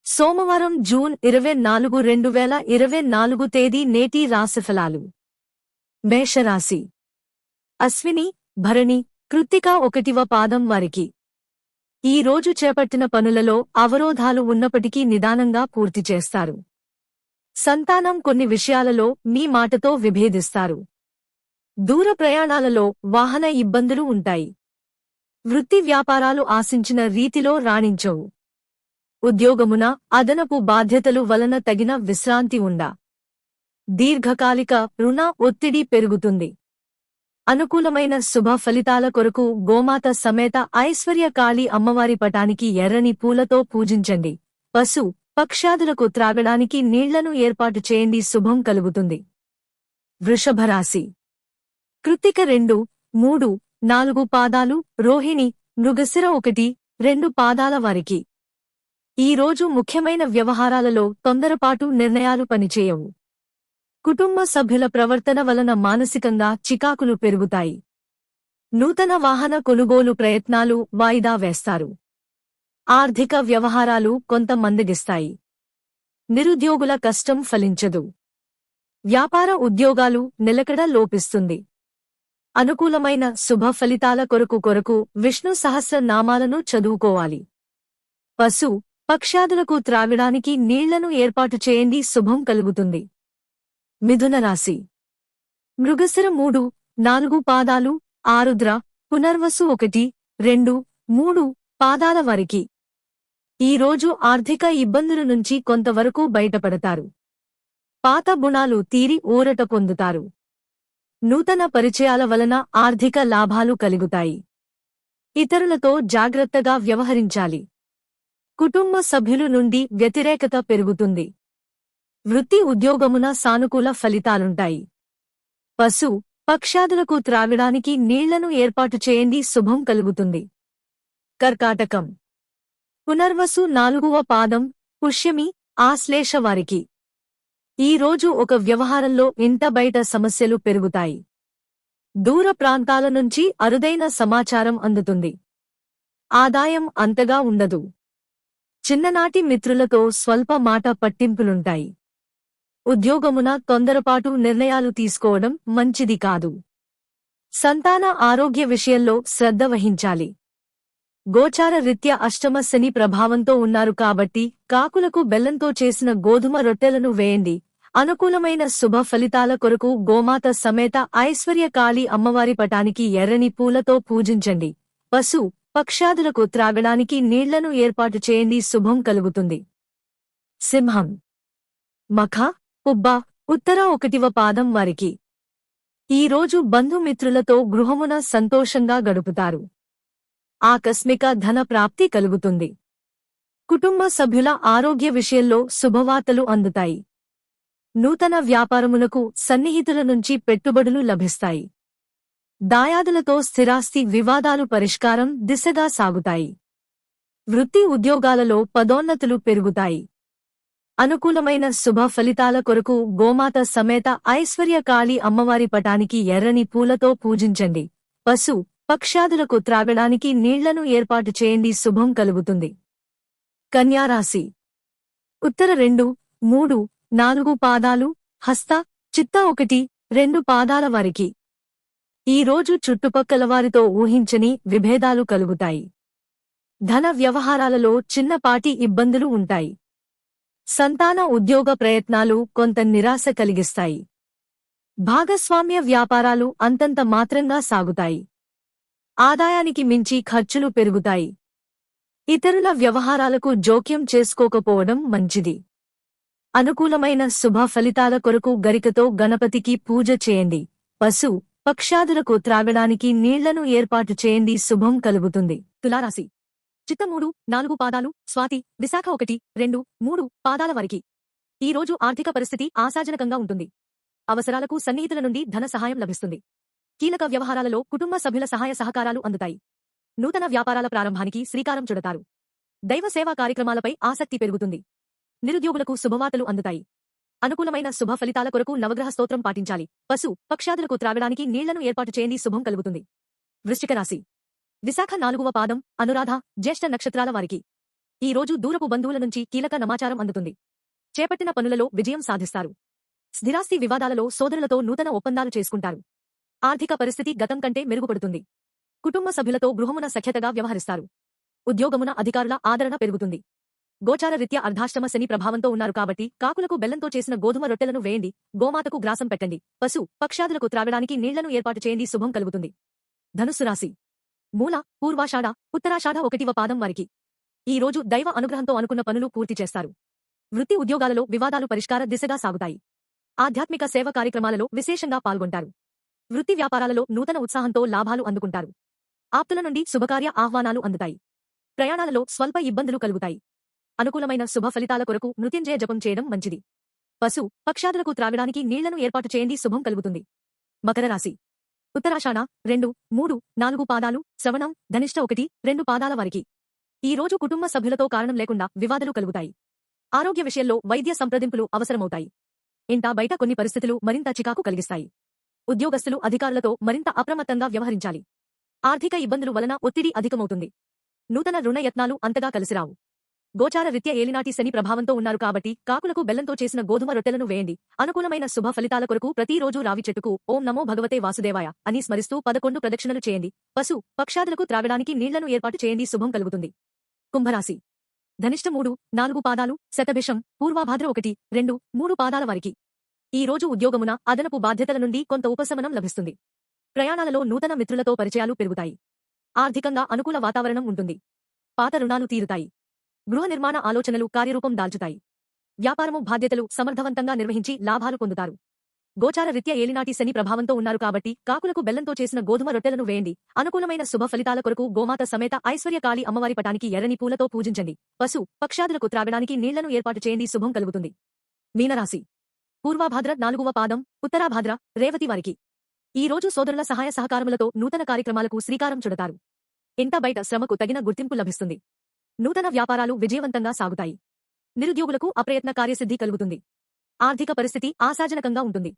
సోమవారం జూన్ 24, 2024 తేదీ నేటి రాశిఫలాలు. మేషరాశి. అశ్విని, భరణి, కృత్తిక 1వ పాదం వారికి ఈ రోజు చేపట్టిన పనులలో అవరోధాలు ఉన్నప్పటికీ నిదానంగా పూర్తి చేస్తారు. సంతానం కొన్ని విషయాలలో మీ మాటతో విభేదిస్తారు. దూర ప్రయాణాలలో వాహన ఇబ్బందులు ఉంటాయి. వృత్తి వ్యాపారాలు ఆశించిన రీతిలో రాణించవు. ఉద్యోగమున అదనపు బాధ్యతలు వలన తగిన విశ్రాంతి ఉండా. దీర్ఘకాలిక రుణ ఒత్తిడి పెరుగుతుంది. అనుకూలమైన శుభ ఫలితాల కొరకు గోమాత సమేత ఐశ్వర్యకాళి అమ్మవారి పటానికి ఎర్రని పూలతో పూజించండి. పశు పక్ష్యాదులకు త్రాగడానికి నీళ్లను ఏర్పాటు చేయండి. శుభం కలుగుతుంది. వృషభరాశి. కృత్తిక 2, 3, 4 పాదాలు, రోహిణి, మృగశిర 1, 2 పాదాల వారికి ఈ రోజు ముఖ్యమైన వ్యవహారాలలో తొందరపాటు నిర్ణయాలు పనిచేయవు. కుటుంబ సభ్యుల ప్రవర్తన వలన మానసికంగా చికాకులు పెరుగుతాయి. నూతన వాహన కొనుగోలు ప్రయత్నాలు వాయిదా వేస్తారు. ఆర్థిక వ్యవహారాలు కొంత మందగిస్తాయి. నిరుద్యోగుల కష్టం ఫలించదు. వ్యాపార ఉద్యోగాలు నిలకడ లోపిస్తుంది. అనుకూలమైన శుభ ఫలితాల కొరకు విష్ణు సహస్రనామాలను చదువుకోవాలి. పశు పక్ష్యాదులకు త్రాగడానికి నీళ్లను ఏర్పాటు చేయండి. శుభం కలుగుతుంది. మిథున రాశి. మృగశిర 3, 4 పాదాలు, ఆరుద్ర, పునర్వసు 1, 2, 3 పాదాల వారికి ఈ రోజు ఆర్థిక ఇబ్బందుల నుంచి కొంతవరకు బయటపడతారు. పాత గుణాలు తీరి ఊరట పొందుతారు. నూతన పరిచయాల వలన ఆర్థిక లాభాలు కలుగుతాయి. ఇతరులతో జాగ్రత్తగా వ్యవహరించాలి. కుటుంబ సభ్యుల నుండి వ్యతిరేకత పెరుగుతుంది. వృత్తి ఉద్యోగమున సానుకూల ఫలితాలుంటాయి. పశు పక్ష్యాదులకు త్రాగడానికి నీళ్లను ఏర్పాటు చేయండి. శుభం కలుగుతుంది. కర్కాటకం. పునర్వసు 4వ పాదం, పుష్యమి, ఆశ్లేష వారికి ఈ రోజు ఒక వ్యవహారంలో ఇంట బయట సమస్యలు పెరుగుతాయి. దూర ప్రాంతాల నుంచి అరుదైన సమాచారం అందుతుంది. ఆదాయం అంతగా ఉండదు. చిన్ననాటి మిత్రులతో స్వల్ప మాట పట్టింపులుంటాయి. ఉద్యోగమున తొందరపాటు నిర్ణయాలు తీసుకోవడం మంచిది కాదు. సంతాన ఆరోగ్య విషయంలో శ్రద్ధ వహించాలి. గోచార రీత్యా అష్టమ శని ప్రభావంతో ఉన్నారు కాబట్టి కాకులకు బెల్లంతో చేసిన గోధుమ రొట్టెలను వేయండి. అనుకూలమైన శుభ ఫలితాల కొరకు గోమాత సమేత ఐశ్వర్యకాళి అమ్మవారి పటానికి ఎర్రని పూలతో పూజించండి. పశు పక్ష్యాదులకు త్రాగడానికి నీళ్లను ఏర్పాటు చేయండి. శుభం కలుగుతుంది. సింహం. మఖ, పుబ్బ, ఉత్తర 1వ పాదం వారికి ఈ రోజు బంధుమిత్రులతో గృహమున సంతోషంగా గడుపుతారు. ఆకస్మిక ధన ప్రాప్తి కలుగుతుంది. కుటుంబ సభ్యుల ఆరోగ్య విషయంలో శుభవార్తలు అందుతాయి. నూతన వ్యాపారములకు సన్నిహితుల నుంచి పెట్టుబడులు లభిస్తాయి. దాయాదులతో స్థిరాస్తి వివాదాలు పరిష్కారం దిశగా సాగుతాయి. వృత్తి ఉద్యోగాలలో పదోన్నతులు పెరుగుతాయి. అనుకూలమైన శుభ ఫలితాల కొరకు గోమాత సమేత ఐశ్వర్యకాళి అమ్మవారి పటానికి ఎర్రని పూలతో పూజించండి. పశు పక్ష్యాదులకు త్రాగడానికి నీళ్లను ఏర్పాటు చేయండి. శుభం కలుగుతుంది. కన్యారాశి. ఉత్తర 2, 3, 4 పాదాలు, హస్త, చిత్త 1, 2 పాదాల వారికి ఈ రోజు చుట్టుపక్కల వారితో ఊహించని విభేదాలు కలుగుతాయి. ధన వ్యవహారాలలో చిన్నపాటి ఇబ్బందులు ఉంటాయి. సంతాన ఉద్యోగ ప్రయత్నాలు కొంత నిరాశ కలిగిస్తాయి. భాగస్వామ్య వ్యాపారాలు అంతంత మాత్రంగా సాగుతాయి. ఆదాయానికి మించి ఖర్చులు పెరుగుతాయి. ఇతరుల వ్యవహారాలకు జోక్యం చేసుకోకపోవడం మంచిది. అనుకూలమైన శుభ ఫలితాల కొరకు గరికతో గణపతికి పూజ చేయండి. పశు పక్ష్యాదులకు త్రాగడానికి నీళ్లను ఏర్పాటు చేయండి. శుభం కలుగుతుంది. తులారాశి. చిత్త 3, 4 పాదాలు, స్వాతి, విశాఖ 1, 2, 3 పాదాల వారికి ఈ రోజు ఆర్థిక పరిస్థితి ఆశాజనకంగా ఉంటుంది. అవసరాలకు సన్నిహితుల నుండి ధన సహాయం లభిస్తుంది. కీలక వ్యవహారాలలో కుటుంబ సభ్యుల సహాయ సహకారాలు అందుతాయి. నూతన వ్యాపారాల ప్రారంభానికి శ్రీకారం చుడతారు. దైవ సేవా కార్యక్రమాలపై ఆసక్తి పెరుగుతుంది. నిరుద్యోగులకు శుభవార్తలు అందుతాయి. అనుకూలమైన శుభ ఫలితాల కొరకు నవగ్రహ స్తోత్రం పాటించాలి. పశు పక్ష్యాదులకు త్రాగడానికి నీళ్లను ఏర్పాటు చేయండి. శుభం కలుగుతుంది. వృశ్చిక రాశి. విశాఖ 4వ పాదం, అనురాధ, జ్యేష్ఠ నక్షత్రాల వారికి ఈ రోజు దూరపు బంధువుల నుంచి కీలక సమాచారం అందుతుంది. చేపట్టిన పనులలో విజయం సాధిస్తారు. స్థిరాస్తి వివాదాలలో సోదరులతో నూతన ఒప్పందాలు చేసుకుంటారు. ఆర్థిక పరిస్థితి గతం కంటే మెరుగుపడుతుంది. కుటుంబ సభ్యులతో గృహమున సఖ్యతగా వ్యవహరిస్తారు. ఉద్యోగమున అధికారుల ఆదరణ పెరుగుతుంది. గోచార రీత్యా అర్ధాష్టమ శని ప్రభావంతో ఉన్నారు కాబట్టి కాకులకు బెల్లంతో చేసిన గోధుమ రొట్టెలను వేయండి, గోమాతకు గ్రాసం పెట్టండి, పశు పక్షాదులకు త్రాగడానికి నీళ్లను ఏర్పాటు చేయండి, శుభం కలుగుతుంది. ధనుస్సు రాశి. మూల, పూర్వాషాఢ, ఉత్తరాషాఢ 1వ పాదం వారికి ఈ రోజు దైవ అనుగ్రహంతో అనుకున్న పనులు పూర్తి చేస్తారు. వృత్తి ఉద్యోగాలలో వివాదాలు పరిష్కార దిశగా సాగుతాయి. ఆధ్యాత్మిక సేవ కార్యక్రమాలలో విశేషంగా పాల్గొంటారు. వృత్తి వ్యాపారాలలో నూతన ఉత్సాహంతో లాభాలు అందుకుంటారు. ఆప్తుల నుండి శుభకార్య ఆహ్వానాలు అందుతాయి. ప్రయాణాలలో స్వల్ప ఇబ్బందులు కలుగుతాయి. అనుకూలమైన శుభ ఫలితాల కొరకు మృత్యుంజయ జపం చేయడం మంచిది. పశు పక్షాదులకు త్రాగడానికి నీళ్లను ఏర్పాటు చేయండి, శుభం కలుగుతుంది. మకర రాశి. ఉత్తరాషాఢ 2, 3, 4 పాదాలు, శ్రవణం, ధనిష్ట 1, 2 పాదాల వారికి ఈ రోజు కుటుంబ సభ్యులతో కారణం లేకుండా వివాదాలు కలుగుతాయి. ఆరోగ్య విషయంలో వైద్య సంప్రదింపులు అవసరమవుతాయి. ఇంటా బయట కొన్ని పరిస్థితులు మరింత చికాకు కలిగిస్తాయి. ఉద్యోగస్తులు అధికారులతో మరింత అప్రమత్తంగా వ్యవహరించాలి. ఆర్థిక ఇబ్బందులు వలన ఒత్తిడి అధికమవుతుంది. నూతన రుణ యత్నాలు అంతగా కలిసిరావు. గోచార రీత్యా ఏలినాటి శని ప్రభావంతో ఉన్నారు కాబట్టి కాకులకు బెల్లంతో చేసిన గోధుమ రొట్టెలను వేయండి. అనుకూలమైన శుభ ఫలితాల కొరకు ప్రతిరోజు రావి చెట్టుకు ఓం నమో భగవతే వాసుదేవాయ అని స్మరిస్తూ 11 ప్రదక్షిణలు చేయండి. పశు పక్షాదులకు త్రాగడానికి నీళ్లను ఏర్పాటు చేయండి, శుభం కలుగుతుంది. కుంభరాశి. ధనిష్ట 3, 4 పాదాలు, శతభిషం, పూర్వాభాద్ర 1, 2, 3 పాదాల వారికి ఈ రోజు ఉద్యోగమున అదనపు బాధ్యతల నుండి కొంత ఉపశమనం లభిస్తుంది. ప్రయాణాలలో నూతన మిత్రులతో పరిచయాలు పెరుగుతాయి. ఆర్థికంగా అనుకూల వాతావరణం ఉంటుంది. పాత రుణాలు తీరుతాయి. గృహ నిర్మాణ ఆలోచనలు కార్యరూపం దాల్చుతాయి. వ్యాపారము బాధ్యతలు సమర్థవంతంగా నిర్వహించి లాభాలు పొందుతారు. గోచార రీత్యా ఏలినాటి శని ప్రభావంతో ఉన్నారు కాబట్టి కాకులకు బెల్లంతో చేసిన గోధుమ రొట్టెలను వేయండి. అనుకూలమైన శుభ ఫలితాల కొరకు గోమాత సమేత ఐశ్వర్యకాళి అమ్మవారి పటానికి ఎర్రని పూలతో పూజించండి. పశు పక్షాదులకు త్రాగడానికి నీళ్లను ఏర్పాటు చేయండి, శుభం కలుగుతుంది. మీనరాశి. పూర్వాభాద్ర 4వ పాదం, ఉత్తరాభాద్ర, రేవతి వారికి ఈ రోజు సోదరుల సహాయ సహకారములతో నూతన కార్యక్రమాలకు శ్రీకారం చుడతారు. ఇంట బయట శ్రమకు తగిన గుర్తింపు లభిస్తుంది. నూతన వ్యాపారాలు విజయవంతంగా సాగుతాయి. నిరుద్యోగులకు అప్రయత్న కార్యసిద్ధి కలుగుతుంది. ఆర్థిక పరిస్థితి ఆశాజనకంగా ఉంటుంది.